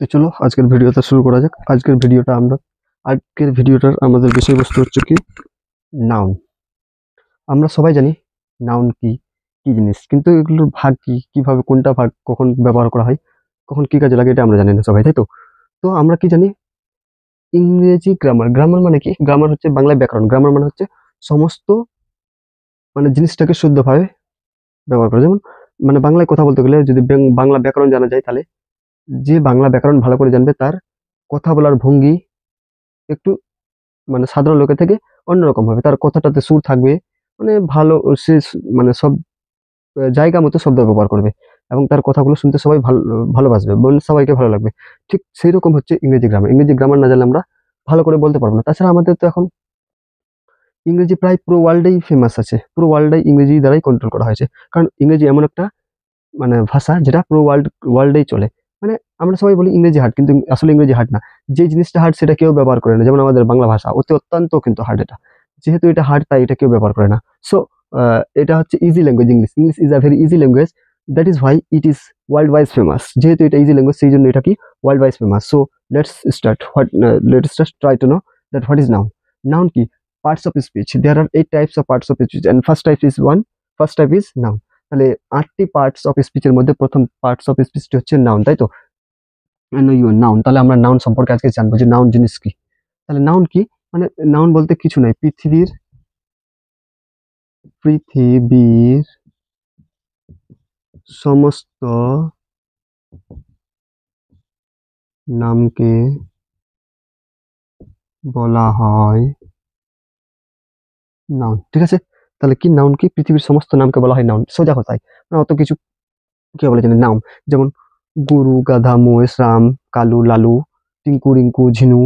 তো চলো আজকের ভিডিওটা শুরু করা যাক। আজকের ভিডিওটার আমাদের বিষয়বস্তু হচ্ছে কি নাউন। আমরা সবাই জানি নাউন কি কি জিনিস, কিন্তু এগুলোর ভাগ কি, কিভাবে কোনটা ভাগ কখন ব্যবহার করা হয়, কখন কি কাজে লাগে এটা আমরা জানি না সবাই, তাই তো? তো আমরা কি জানি? ইংরেজি গ্রামার। গ্রামার মানে কি? গ্রামার হচ্ছে বাংলায় ব্যাকরণ। গ্রামার মানে হচ্ছে সমস্ত জিনিসটাকে শুদ্ধভাবে ব্যবহার করা। যেমন বাংলায় কথা বলতে গেলে যদি বাংলা ব্যাকরণ জানা যায়, তাহলে যে বাংলা ব্যাকরণ ভালো করে জানবে তার কথা বলার ভঙ্গি একটু সাধারণ লোকের থেকে অন্যরকম হবে। তার কথাটাতে সুর থাকবে, ভালো। সে সব জায়গা মতো শব্দ ব্যবহার করবে এবং তার কথাগুলো শুনতে সবাই ভালোবাসবে, সবাইকে ভালো লাগবে। ঠিক সেই রকম হচ্ছে ইংরেজি গ্রামার। ইংরেজি গ্রামার না জানলে আমরা ভালো করে বলতে পারবো না। তাছাড়া আমাদের তো এখন ইংরেজি প্রায় পুরো ওয়ার্ল্ডেই ফেমাস আছে, পুরো ওয়ার্ল্ডে ইংরেজি দ্বারাই কন্ট্রোল করা হয়েছে। কারণ ইংরেজি এমন একটা ভাষা যেটা পুরো ওয়ার্ল্ডেই চলে। আমরা সবাই বলি ইংরেজি হার্ড, কিন্তু আসলে ইংরেজি হার্ড না। যে জিনিসটা হার্ড সেটা কেউ ব্যবহার করে না। যেমন আমাদের বাংলা ভাষা অত্যন্ত কিন্তু হার্ড। এটা যেহেতু এটা হার্ড, তাই এটা কেউ ব্যবহার করে না। সো এটা হচ্ছে easy language. English is a very easy language. That is why it is world wise famous. যেহেতু এটা ইজি ল্যাঙ্গুয়েজ, সেই জন্য এটা কি world wise famous. So let's just try to know that what is noun. Noun কি? Parts of speech. There are 8 types of parts of speech and first type is noun. তাহলে 8টি parts of স্পিচের মধ্যে প্রথম parts of স্পিচটি হচ্ছে noun, তাই তো? Noun. তাহলে আমরা নাউন সম্পর্কে আজকে জানবো যে নাউন জিনিস কি। তাহলে নাউন কি? নাউন বলতে কিছু নাই, পৃথিবীর সমস্ত নামকে বলা হয় নাউন। ঠিক আছে? তাহলে কি নাউন কি? পৃথিবীর সমস্ত নামকে বলা হয় নাউন। সোজা কথায় অত কিছু কি বলে জানি নাম। যেমন গুরু, গাধা, মহেশ, রাম, কালু, লালু, টিঙ্কু, রিঙ্কু, ঝিনু,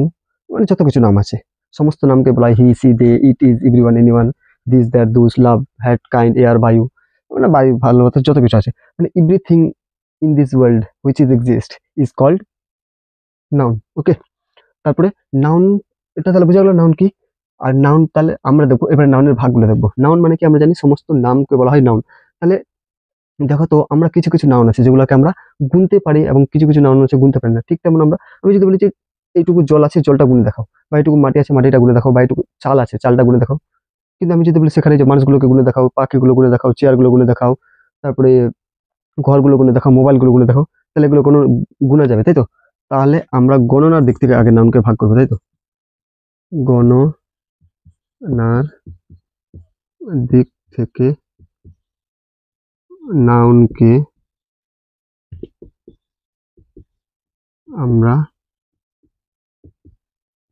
যত কিছু নাম আছে সমস্ত নামকে বলা হয় he, she, they, it, is, everyone, anyone, this, that, those, love, hate, kind, air, বায়ু, বায়ু, ভালোবাসা, যত কিছু আছে। Everything in this world which is exist is called noun. Okay? তারপরে নাউন, এটা তাহলে বোঝা গেল নাউন কি। আর নাউন তাহলে আমরা দেখবো এবারে নাউনের ভাগগুলো দেখবো। নাউন মানে কি? আমরা জানি সমস্ত নামকে বলা হয় নাউন। তাহলে দেখো তো, আমরা কিছু কিছু নাউন আছে যেগুলোকে আমরা গুনতে পারি এবং কিছু কিছু নাউন আছে গুনতে পারি না। ঠিক তেমন আমি যদি বলি যে এইটুকু জল আছে, জলটা গুনে দেখাও, বা এইটুকু মাটি আছে, মাটিটা গুনে দেখাও, বা এইটুকু চাল আছে, চালটা গুনে দেখাও। কিন্তু আমি যদি বলি সেখানে যে মানুষগুলোকে গুনে দেখাও, পাখিগুলো গুনে দেখাও, চেয়ারগুলো গুনে দেখাও, তারপরে ঘরগুলো গুনে দেখাও, মোবাইলগুলো গুনে দেখাও, তাহলে এগুলো কোনো গুনা যাবে, তাই তো? তাহলে আমরা গণনার দিক থেকে আগে নাউনকে ভাগ করবো, তাই তো? গণনার দিক থেকে নাউনকে আমরা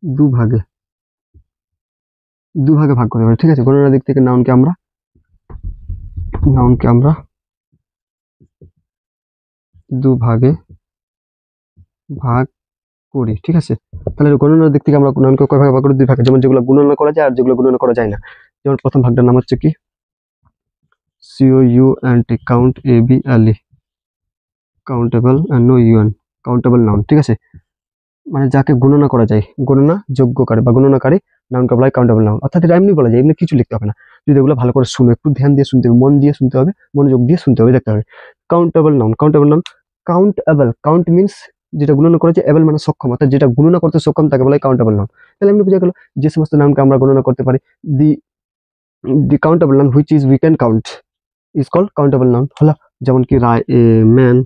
দুভাগে ভাগ করতে পারি। ঠিক আছে? গণনার দিক থেকে নাউনকে আমরা দুভাগে ভাগ করি। ঠিক আছে? তাহলে গণনার দিক থেকে আমরা নাউনকে কয় ভাগে ভাগ করি? 2 ভাগে। যেমন যেগুলো গুণনা করা যায় আর যেগুলো গুণনা করা যায় না। যেমন প্রথম ভাগটার নাম হচ্ছে কি COUNT, count, ABLE, countable, and no UN, countable noun. ঠিক আছে? যাকে গণনা করা যায়, গণনা যোগ্যকারী বা গণনাকারী নাউনকে বলা হয় কাউন্টেবল নাউন। অর্থাৎ এটা এমনি বলা যায়, এমনি কিছু লিখতে হবে না। যদি এগুলো ভালো করে শুনো, একটু ধ্যান দিয়ে শুনতে হবে, মন দিয়ে শুনতে হবে, মনোযোগ দিয়ে শুনতে হবে, দেখতে হবে। Countable noun. কাউন্ট মিনস যেটা গণনা করা যায়, এবল মানে সক্ষম, অর্থাৎ যেটা গণনা করতে সক্ষম তাকে বলা হয় কাউন্টেবল নাউন। তাহলে এমনি বোঝা গেল যে সমস্ত নাউনকে আমরা গণনা করতে পারি, the countable noun which is we can count is called countable noun. হলো যেমন কি ম্যান,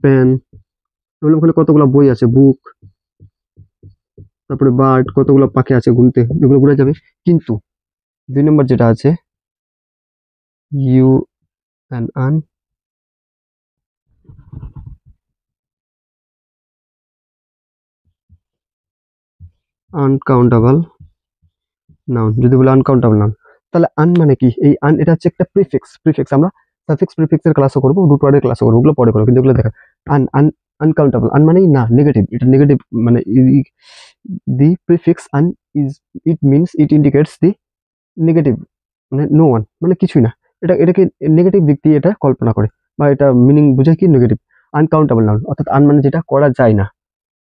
পেন, ওখানে কতগুলো বই আছে, বুক, তারপরে বার্ড, কতগুলো পাখি আছে গুনতে, এগুলো গুলা যাবে। কিন্তু 2 নম্বর যেটা আছে আনকাউন্টেবল নাউন। যদি বলে আনকাউন্টেবল নাউন, তাহলে আন মানে কি? এই আন এটা হচ্ছে একটা প্রিফিক্স। আমরা সাফিক্স প্রিফিক্সের ক্লাসও করবো, রুট ওয়ার্ডের ক্লাসও করবো, ওগুলো পরে করবো। কিন্তু এগুলো দেখা আনকাউন্টেবল। আন মানেই না, নেগেটিভ। এটা negative the prefix un is, it means, it indicates the negative, no one, কিছুই না। এটাকে নেগেটিভ দিক দিয়ে এটা কল্পনা করে, বা এটা মিনিং বোঝায় কি নেগেটিভ। আনকাউন্টেবল নাউন অর্থাৎ আন মানে যেটা করা যায় না,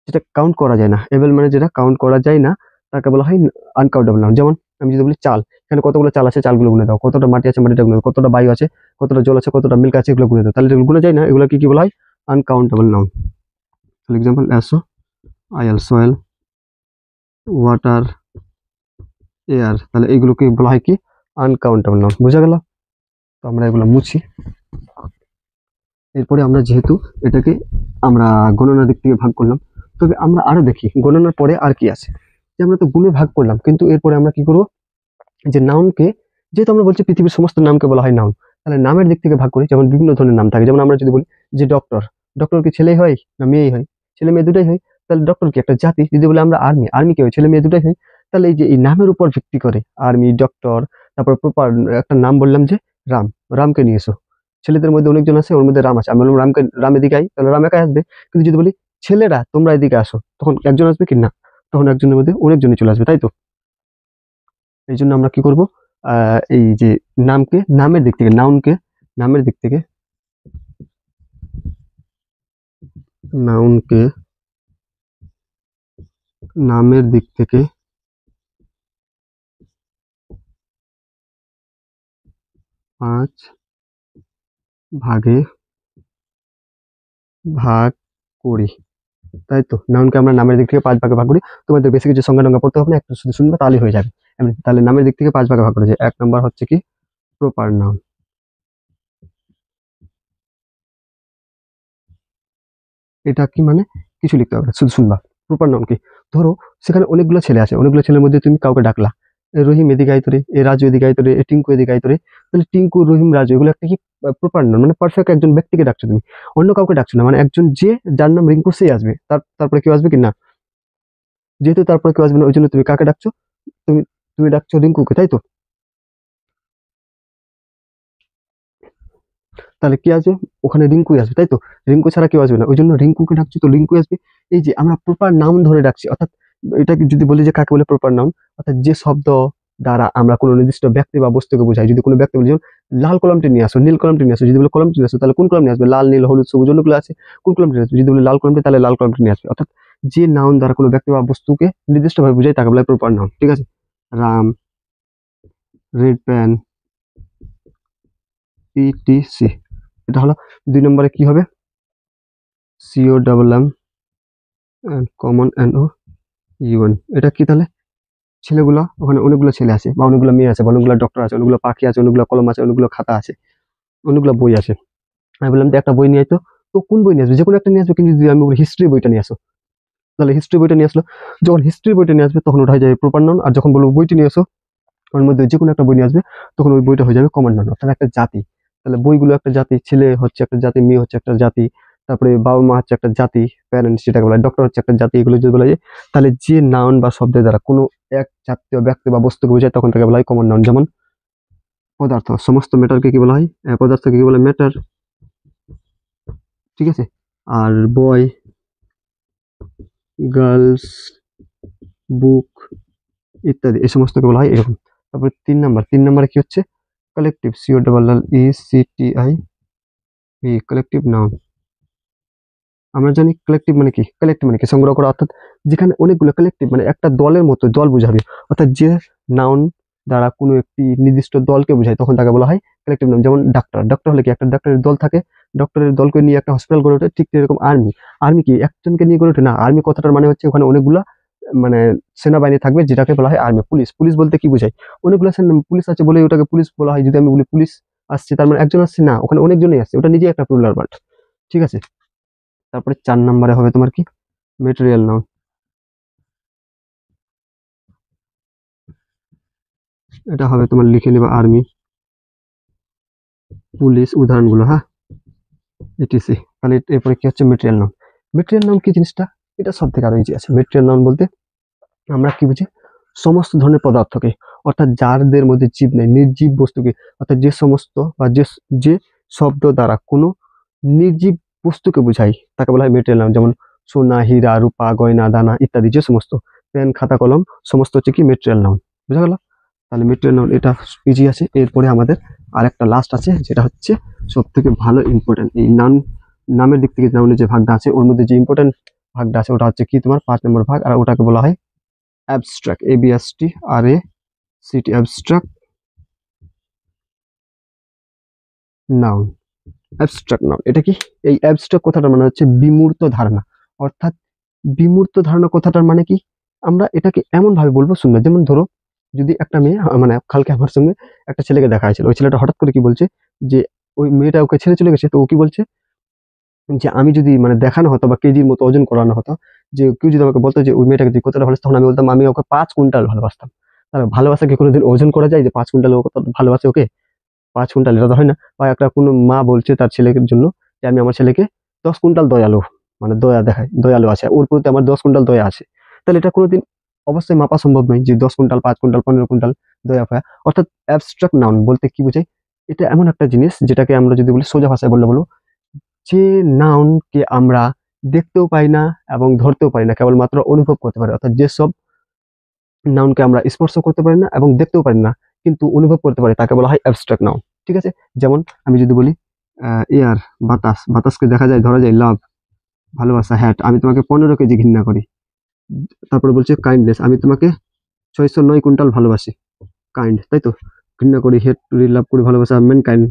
যেটা কাউন্ট করা যায় না। এবেল মানে যেটা কাউন্ট করা যায় না, তাকে বলা হয় আনকাউন্টেবল নাউন। যেমন আমি যদি বলি চাল, এখানে কতগুলো চাল আছে, চালগুলো গুনে দাও। কতটা মাটি আছে, মাটিটা গুনে দাও। কতটা বায়ু আছে, কতটা জল আছে, কতটা মিল্ক আছে, এগুলো গুনে দাও। তাহলে যেগুলো গুনে যায় না, এগুলো কি বলা হয়? Uncountable noun. For example ash, oil soil, water, air, তাহলে এইগুলোকে বলা হয় কি আনকাউন্টেবল নাউন। বোঝা গেল? তো আমরা এগুলো মুছি। এরপরে আমরা যেহেতু এটাকে আমরা গণনার দিক থেকে ভাগ করলাম, তবে আমরা আরো দেখি গণনার পরে আর কি আছে। যে আমরা তো গুণে ভাগ করলাম, কিন্তু এরপরে আমরা কি করব, যে নাউনকে, যেহেতু আমরা বলছি পৃথিবীর সমস্ত নামকে বলা হয় নাউন, তাহলে নামের দিক থেকে ভাগ করি। যেমন বিভিন্ন ধরনের নাম থাকে, যেমন আমরা যদি বলি যে ডক্টর, ডক্টর কি ছেলেই হয় না মেয়েই হয়? ছেলে মেয়ে দুটাই হয়। তাহলে ডক্টর কি একটা জাতি। যদি বলি আমরা আর্মি, আর্মি কি হয়? ছেলে মেয়ে দুটাই হয়। তাহলে এই যে এই নামের উপর ভিত্তি করে আর্মি, ডক্টর, তারপর প্রপার একটা নাম বললাম যে রাম, রামকে নিয়ে এসো। ছেলেদের মধ্যে অনেকজন আছে, ওর মধ্যে রাম আছে, আমি বললাম রামকে, রাম এদিকে আয়, তাহলে রাম একাই আসবে। কিন্তু যদি বলি ছেলেরা তোমরা এদিকে আসো, তখন একজন আসবে কি না, তখন একজনের মধ্যে অনেকজনই চলে আসবে, তাই তো? এই জন্য আমরা কি করব, এই যে নামকে নামের দিক থেকে, নাউনকে নামের দিক থেকে, নাউনকে নামের দিক থেকে 5 ভাগে ভাগ করি, তাই তো? নাউনকে আমরা নামের দিক থেকে 5 ভাগে ভাগ করি। তোমাদের বেশি কিছু সংজ্ঞা টঙ্গা পড়তে হবে না, একটু শুধু শুনবে তাহলেই হয়ে যাবে। তাহলে নামের দিক থেকে 5 ভাগে ভাগ করি। যে 1 নম্বর হচ্ছে কি প্রপার নাউন। এটা কি মানে কিছু লিখতে হবে না, শুধু শুনবা। প্রপার নাউন কি, ধরো সেখানে অনেকগুলো ছেলে আছে, অনেকগুলো ছেলের মধ্যে তুমি কাউকে ডাকলা, এ রহিম এদিকে আয় তোরে, এ রাজু এদিকে আয় তোরে, এ টিঙ্কু এদিকে আয় তোরে। তাহলে টিঙ্কু, রহিম, রাজু এগুলো একটা কি প্রপার নাউন, মানে পারফেক্ট একজন ব্যক্তিকে ডাকছো তুমি, অন্য কাউকে ডাকছো না। মানে একজন যে, যার নাম রিঙ্কু সেই আসবে, তারপরে কেউ আসবে কি না? যেহেতু তারপরে কেউ আসবে না, ওই জন্য তুমি কাকে ডাকছো? তুমি তুমি ডাকছো রিঙ্কুকে, তাই তো? তাহলে কি আসবে? ওখানে রিঙ্কুই আসবে, তাই তো? রিঙ্কু ছাড়া কেউ আসবে না, ওই জন্য রিঙ্কুকে ডাকছি, তো রিঙ্কুই আসবে। এই যে আমরা প্রপার নাউন ধরে ডাকছি, অর্থাৎ এটাকে যদি বলি যে কাকে বলে প্রপার নাউন, অর্থাৎ যে শব্দ দ্বারা আমরা কোনো নির্দিষ্ট ব্যক্তি বা বস্তুকে বোঝাই। যদি কোনো ব্যক্তি বলি, যেমন লাল কলমটি নিয়ে আসো, নীল কলমটি নিয়ে আসো, যদি বলে কলমটি নিয়ে আসো, তাহলে কোন কলম নিয়ে আসবে? লাল, নীল, হলুদ, সবুজ অনেকগুলো আছে, কোন কলমটি নিয়ে আসবে? যদি বলি লাল কলমটি, তাহলে লাল কলমটি নিয়ে আসবে। অর্থাৎ যে নাউন দ্বারা কোনো ব্যক্তি বা বস্তুকে নির্দিষ্টভাবে বোঝায় তাকে বলে প্রপার নাউন। ঠিক আছে? Ram, red pen, etc. এটা হলো 2 নম্বরে কি হবে? C O double M and common N O U N. এটা কি তাহলে? ছেলেগুলো, ওখানে অনেকগুলো ছেলে আছে বা অনেকগুলো মেয়ে আছে বা অনেকগুলো ডক্টর আছে, অনেকগুলো পাখি আছে, অনেকগুলো কলম আছে, অনেকগুলো খাতা আছে, অনেকগুলো বই আছে। আমি বললাম যে একটা বই নিয়ে আয় তো। তো কোন বই নিয়ে আসবে? যে কোনো একটা নিয়ে আসবে। কিন্তু যদি আমি বলি হিস্ট্রি বইটা নিয়ে আসো, তাহলে হিস্ট্রি বইটা নিয়ে আসলো। যখন হিস্ট্রি বইটা নিয়ে আসবে তখন ওটা হয়ে যাবে প্রপার নাউন। আর যখন বলবো বইটি নিয়ে আসো, ওর মধ্যে যে কোনো একটা বই নিয়ে আসবে, তখন ওই বইটা হয়ে যাবে কমন নাউন, অর্থাৎ একটা জাতি। তাহলে বইগুলো একটা জাতি, ছেলে হচ্ছে একটা জাতি, মেয়ে হচ্ছে একটা জাতি, তারপরে বাবা মা হচ্ছে একটা জাতি, প্যারেন্টস যেটাকে বলা হয়, ডক্টর হচ্ছে একটা জাতি। এগুলো যদি বলা যায়, তাহলে যে নাউন বা শব্দের দ্বারা কোনো এক জাতীয় ব্যক্তি বা বস্তুকে বোঝায় তখন তাকে বলা হয় কমন নাউন। যেমন পদার্থ, সমস্ত ম্যাটারকে কি বলা হয়? পদার্থকে কি বলে? ম্যাটার। ঠিক আছে? আর বয়, গার্লস, বুক ইত্যাদি এই সমস্তকে বলা হয় এরকম। তারপরে 3 নম্বরে কি হচ্ছে? Collective, C O double L E C T I V, collective noun. আমরা জানি কালেকটিভ মানে কি, কালেক্টিভ মানে কি সংগ্রহ করা, অর্থাৎ যেখানে অনেকগুলো, কালেকটিভ মানে একটা দলের মতো, দল বোঝাবে। অর্থাৎ যে নাউন দ্বারা কোনো একটি নির্দিষ্ট দলকে বোঝায় তখন তাকে বলা হয় কালেকটিভ নাউন। যেমন ডাক্তার, ডাক্তার হলে কি একটা ডাক্তারের দল থাকে, ডক্টরের দলকে নিয়ে একটা হসপিটাল গড়ে ওঠে। ঠিক এরকম আর্মি, আর্মি কি একজনকে নিয়ে গড়ে ওঠে না। আর্মি কথাটার মানে হচ্ছে ওখানে অনেকগুলা মানে সেনাবাহিনী থাকবে, যেটাকে বলা হয় আর্মি। পুলিশ, পুলিশ বলতে কি বোঝায়? অনেকগুলো পুলিশ আছে বলে ওটাকে পুলিশ বলা হয়। যদি আমি বলি পুলিশ আসছে, তার মানে একজন আসছে না, ওখানে অনেকজনই আসছে, ওটা নিজেই একটা প্লুরাল ওয়ার্ড। ঠিক আছে? তারপরে 4 নম্বরে হবে তোমার কি মেটেরিয়াল নাউন। এটা হবে তোমার, লিখে নেবা আর্মি, পুলিশ, উদাহরণগুলো, হ্যাঁ, ইটিসি। তাহলে এরপরে কি হচ্ছে? Material noun. মেটেরিয়াল নাউন কি জিনিসটা? এটা সব থেকে আরো ইজি আছে। মেটেরিয়াল নাউন বলতে আমরা কি বুঝি? সমস্ত ধরনের পদার্থকে, অর্থাৎ যাদের মধ্যে জীব নেই, নির্জীব বস্তুকে, অর্থাৎ যে সমস্ত বা যে শব্দ দ্বারা কোনো নির্জীব বস্তুকে বোঝায় তাকে বলা হয় মেটেরিয়াল নাউন। যেমন সোনা, হীরা, রূপা, গয়না, দানা ইত্যাদি, যে সমস্ত পেন, খাতা, কলম সমস্ত হচ্ছে কি মেটেরিয়াল নাউন। বুঝা গেল? তাহলে মেটেরিয়াল নাউন এটা ইজি আছে। এরপরে আমাদের আরেকটা লাস্ট আছে, যেটা হচ্ছে সব থেকে ভালো ইম্পর্টেন্ট। এই নামের দিক থেকে নাউনের যে ভাগটা আছে, ওর মধ্যে যে ইম্পর্টেন্ট ভাগটা আছে ওটা হচ্ছে কি তোমার 5 নম্বর ভাগ, আর ওটাকে বলা হয় abstract, ABSTRACT, abstract noun. Abstract noun এটা কি? এই অ্যাবস্ট্রাক্ট কথাটা মানে হচ্ছে বিমূর্ত ধারণা, অর্থাৎ বিমূর্ত ধারণা কথাটার মানে কি, আমরা এটাকে এমন ভাবে বলবো শুনবে। যেমন ধরো যদি একটা মেয়ে মানে কালকে আমার সঙ্গে একটা ছেলেকে দেখা হয়েছিল, ওই ছেলেটা হঠাৎ করে কি বলছে যে ওই মেয়েটা ওকে ছেড়ে চলে গেছে, তো ও কি বলছে যে আমি যদি মানে দেখানো হতো বা কেজির মতো ওজন করানো হতো, যে কেউ যদি আমাকে বলতো যে ওই মেয়েটাকে তুই কতটা ভালোবাসিস, তখন আমি বলতাম আমি ওকে 5 কুইন্টাল ভালোবাসতাম। তাহলে ভালোবাসা কি কোনোদিন ওজন করা যায় যে 5 কুইন্টাল ও কত ভালোবাসে ওকে? 5 কুইন্টাল এটা তো হয় না। বা একটা কোনো মা বলছে তার ছেলের জন্য যে আমি আমার ছেলেকে 10 কুইন্টাল দয়ালু, মানে দয়া দেখায়, দয়ালু আছে ওর প্রতি, আমার 10 কুইন্টাল দয়া আছে। তাহলে এটা কোনোদিন অবশ্যই মাপা সম্ভব নয় যে 10 কুইন্টাল, 5 কুইন্টাল, 15 কুইন্টাল দয়া ফয়া। অর্থাৎ অ্যাবস্ট্রাক্ট নাউন বলতে কি বোঝায়, এটা এমন একটা জিনিস যেটাকে আমরা যদি বলি সোজা ভাষায় বললে বলবো যে নাউনকে আমরা দেখতেও পাই না এবং ধরতেও পারি না, কেবলমাত্র অনুভব করতে পারি। অর্থাৎ যেসব নাউনকে আমরা স্পর্শ করতে পারি না এবং দেখতেও পারি না কিন্তু অনুভব করতে পারি, তাকে বলা হয় অ্যাবস্ট্রাক্ট নাউন। ঠিক আছে? যেমন আমি যদি বলি এয়ার, বাতাস, বাতাসকে দেখা যায়, ধরা যায়। লাভ, ভালোবাসা। হ্যাট, আমি তোমাকে 15 কেজি ঘৃণা করি। তারপরে বলছে কাইন্ডনেস, আমি তোমাকে 609 কুইন্টাল ভালোবাসি। কাইন্ড, তাই তো? ঘৃণা করি, হেট করি, লাভ করি, ভালোবাসা। ম্যানকাইন্ড,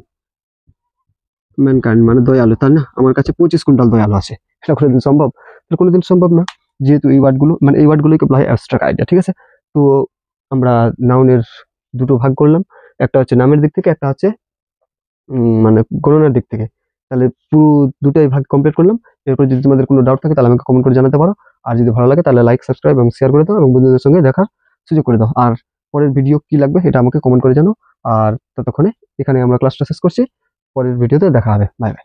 ম্যানকাইন্ড মানে দয়ালু, তাই না? আমার কাছে 25 কুইন্টাল দয়ালু আছে। এটা কোনোদিন সম্ভব? এটা কোনোদিন সম্ভব না। যেহেতু এই ওয়ার্ডগুলো মানে এই ওয়ার্ডগুলোকে বলা হয় অ্যাবস্ট্রাক্ট আইডিয়া। ঠিক আছে? তো আমরা নাউনের দুটো ভাগ করলাম, একটা হচ্ছে নামের দিক থেকে, একটা হচ্ছে মানে গণনার দিক থেকে। তাহলে পুরো দুটাই ভাগ কমপ্লিট করলাম। এরপর যদি তোমাদের কোনো ডাউট থাকে তাহলে আমাকে কমেন্ট করে জানাতে পারো। আর যদি ভালো লাগে তাহলে লাইক, সাবস্ক্রাইব এবং শেয়ার করে দাও এবং বন্ধুদের সঙ্গে দেখার সুযোগ করে দাও। আর পরের ভিডিও কি লাগবে এটা আমাকে কমেন্ট করে জানাও। আর ততক্ষণে এখানে আমরা ক্লাসটা শেষ করছি। পরের ভিডিওতে দেখা হবে। Bye bye.